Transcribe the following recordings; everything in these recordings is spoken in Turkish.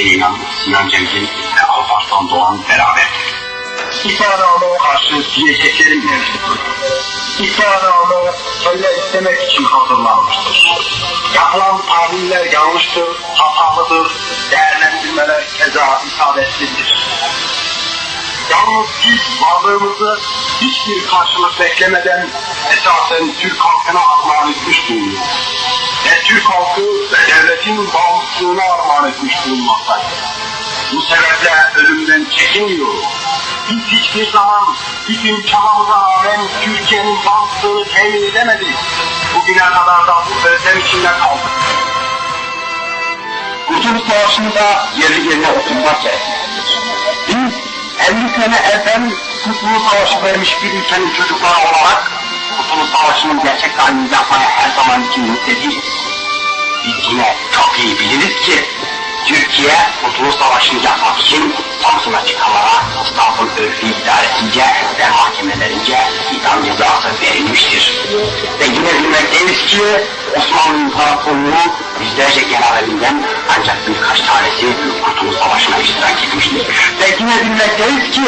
Hüseyin İnan, Sinan Cemcin ve Alparslan Doğan beraber. İslam'a karşı diyeceklerim mevcuttur. İslam'ı söyle istemek için hazırlanmıştır. Yapılan tahliller yanlıştır, hatalıdır, değerlendirmeler keza isabetsizdir. Yalnız biz varlığımızı hiçbir karşılık beklemeden esasen Türk halkına armağan etmiş bulunuyoruz. Ve Türk halkı ve devletin bağımsızlığına armağan etmiş bulunmaktayız. Bu sebeple ölümden çekinmiyoruz. Biz hiçbir zaman bütün çabamıza rağmen Türkiye'nin bağımsızlığını temin edemedik. Bugüne kadar da bu özlem içinde kaldık. Kurtuluş Savaşı'nda yerli yerine oturmak gerekmektedir. Biz 50 sene evvel Kurtuluş Savaşı vermiş bir ülkenin çocukları olarak Kurtuluş Savaşı'nın gerçek halini yapmaya her zaman için müstediyiz. Biz yine çok iyi biliriz ki Türkiye Kurtuluş Savaşı'nı yapmak için Samsun'a çıkanlara İstanbul Örfü İdaresi'nce ve mahkemelerince idam cezası verilmiştir. Ve yine bilmekteyiz ki Osmanlı İmparatorluğu yüzlerce generalimden ancak birkaç tanesi Kurtuluş Savaşı'na iştirak etmiştir. Ve yine bilmekteyiz ki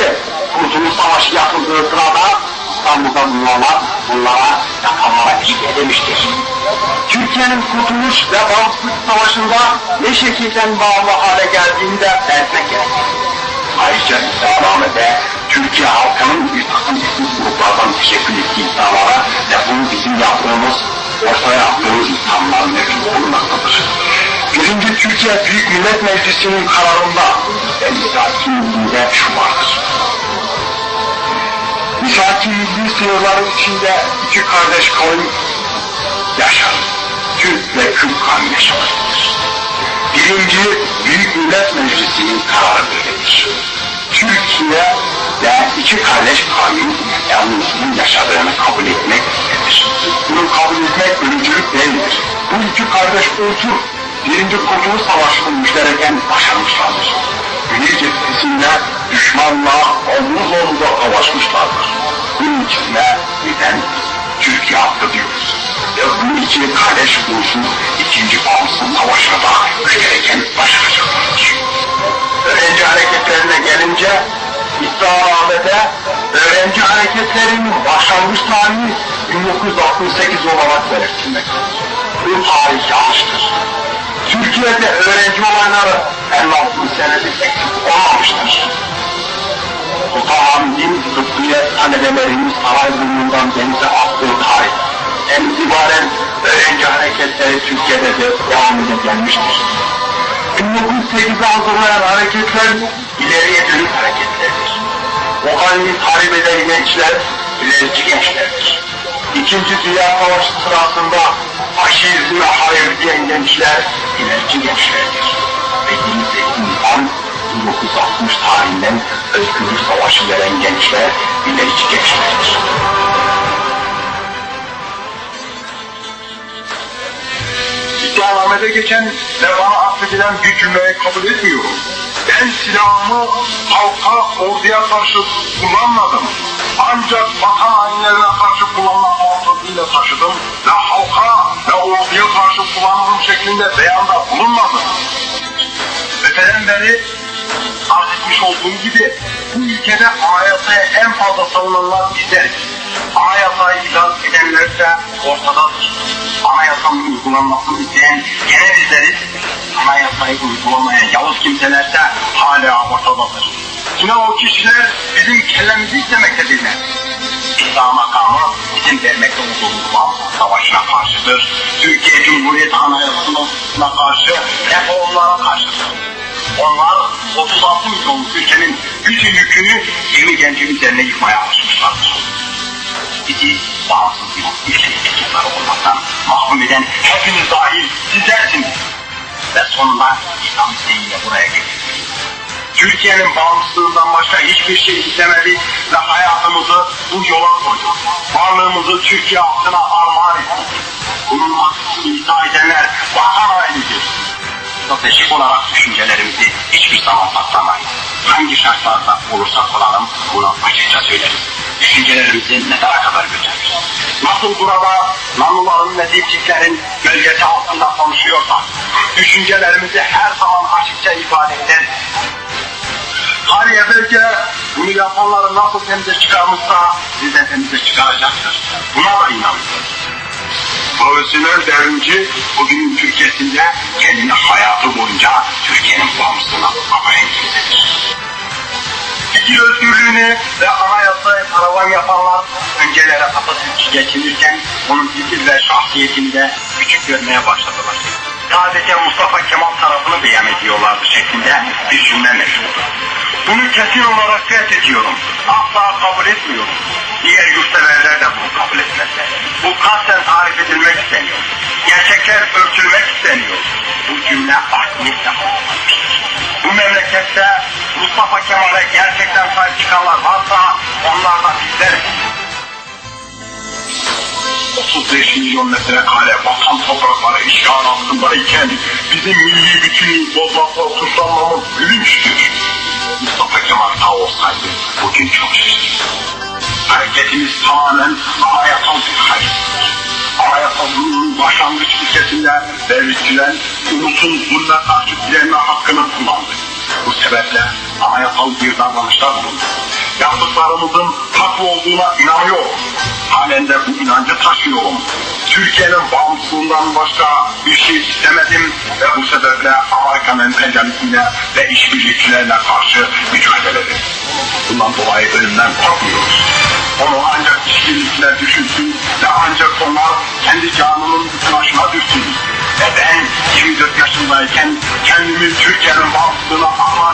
Kurtuluş Savaşı yapıldığı sırada İstanbul'da bulunanlar bunlara yapanlara eşlik edemiştir. Türkiye'nin Kurtuluş ve Bağımsızlık Savaşı'nda ne şekilden bağlı hale geldiğini de belirtmek gerekir. Ayrıca İslam'da Türkiye halkının bir takım etnik gruplardan teşekkür ettiği iddialara ve bunu bizim yaptığımız, ortaya attığımız iddialar mevcut bulunmaktadır. Birinci Türkiye Büyük Millet Meclisi'nin kararında ve Misaki Milli'de şu vardır. Misaki Milli sınırları içinde iki kardeş kavim yaşar. Türk ve Kürt kavmi yaşamaktadır. Birinci Büyük Millet Meclisi'nin kararı böyledir. Türkiye ve iki kardeş kavmin yalnızlığın yaşadığını kabul etmek nedir? Bunu kabul etmek ölümcülük değildir. Bu iki kardeş unsur Birinci Kurtuluş Savaşı'nın müştereken başarmışlardır. Güney cephesinde düşmanla omuz omuza savaşmışlardır. Bunun içine neden Türkiye hakkı diyoruz. Ve bu iki kardeş unsur ikinci Bağımsızlık Savaşı'na da müştereken başaracaklardır. Öğrenci hareketlerine gelince İslam'da öğrenci hareketlerinin başlangıç tarihi 1968 olarak belirtilmektedir. Bu tarih yanlıştır. Türkiye'de öğrenci olayları 56 senedir eksik olmamıştır. Sultan Hamid'in tıbbiye talebelerinin Sarayburnu'ndan denize attığı tarih en itibaren öğrenci hareketleri Türkiye'de de devam gelmiştir. 1908'de hazırlayan hareketler ileriye dönük hareketlerdir. O halini talep eden gençler ilerici gençlerdir. İkinci Dünya Savaşı sırasında faşizme hayır diyen gençler ilerici gençlerdir. Ve 28 Nisan 1960 tarihinden Özgürlük Savaşı veren gençler ilerici gençlerdir. İddianamede geçen ve bana affedilen bir cümleyi kabul etmiyorum. Ben silahımı halka, orduya karşı kullanmadım. Ancak vatan hainlerine karşı kullanmak mantığıyla taşıdım ve halka ve orduya karşı kullanılım şeklinde beyanda bulunmadım. Öteden beri arz etmiş olduğum gibi bu ülkede anayasaya en fazla savunanlar bizleriz. Anayasayı ihlal edenler de ortadadır. Anayasanın uygulanmasını isteyen gene bizleriz. Anayasayı uygulamaya yavuz kimseler de hala ortadadır. Yine o kişiler bizim kellemizi istemektedirler. İslam makamı bizim vermekte olduğumuz Bağımsızlık Savaşı'na karşıdır. Türkiye Cumhuriyeti Anayasası'na karşı hep onlara karşıdır. Onlar 36 milyonluk ülkenin bütün yükünü 20 gencin üzerine yıkmaya alışmışlardır. Bizi bağımsız bir ülkenin mensupları olmaktan mahrum eden hepiniz dahil sizlersiniz. Ve sonunda İslam isteğiyle buraya getirdiniz. Türkiye'nin bağımsızlığından başka hiçbir şey istemedik ve hayatımızı bu yola koyduk. Varlığımızı Türkiye halkına armağan ettik. Bunun aksini iddia edenler vatan hainidir. Stratejik olarak düşüncelerimizi hiçbir zaman saklamayız. Hangi şartlarda olursak olalım bunu açıkça söyleriz. Düşüncelerimizi mezara kadar götürürüz. Nasıl burada Nanlıların ve Dipçiklerin gölgesi altında konuşuyorsak, düşüncelerimizi her zaman açıkça ifade ederiz. Tarihe belki bunu yapanları nasıl temize çıkarmışsa biz de temize çıkaracaktır. Buna da inanıyoruz. Profesyonel devrimci bugünün Türkiye'sinde kendini hayatı boyunca Türkiye'nin bağımsızlığına adayan kimsedir. Fikir özgürlüğünü ve anayasaya paravan yapanlar öncelere Atatürk'ü geçirirken onun fikir ve şahsiyetini de küçük görmeye başladılar. Sadece Mustafa Kemal tarafını beyan ediyorlardı şeklinde bir cümle meşhurdu. Bunu kesin olarak reddediyorum. Asla kabul etmiyorum. Diğer yurtseverler de bunu kabul etmezler. Bu kasten tarif edilmek isteniyor. Gerçekler örtülmek isteniyor. Bu cümle art niyetle kullanılmıştır. Bu memlekette Mustafa Kemal'e gerçekten sahip çıkanlar varsa onlar da bizleriz. 35 milyon metrekare vatan toprakları işgal altındayken bizim milli bütünlüğü bozmakla suçlanmamız gülünçtür. Mustafa Kemal sağ olsaydı bugün çok şaşırır. Hareketimiz tamamen anayasal bir harekettir. Anayasalının başlangıç ilkesinde devletçiler ulusun zulme karşı direnme hakkını kullandı. Bu sebeple anayasal bir davranışlar bulundu. Yaptıklarımızın haklı olduğuna inanıyorum. Halen de bu inancı taşıyorum. Türkiye'nin bağımsızlığından başka bir şey istemedim ve bu sebeple Amerikan emperyalizmine ve işbirlikçilerine karşı mücadele ettim. Bundan dolayı ölümden korkmuyoruz. Onu ancak işbirlikçiler düşünsün ve ancak onlar kendi canının başına düşsün. Ve ben 24 yaşındayken kendimi Türkiye'nin bağımsızlığına ama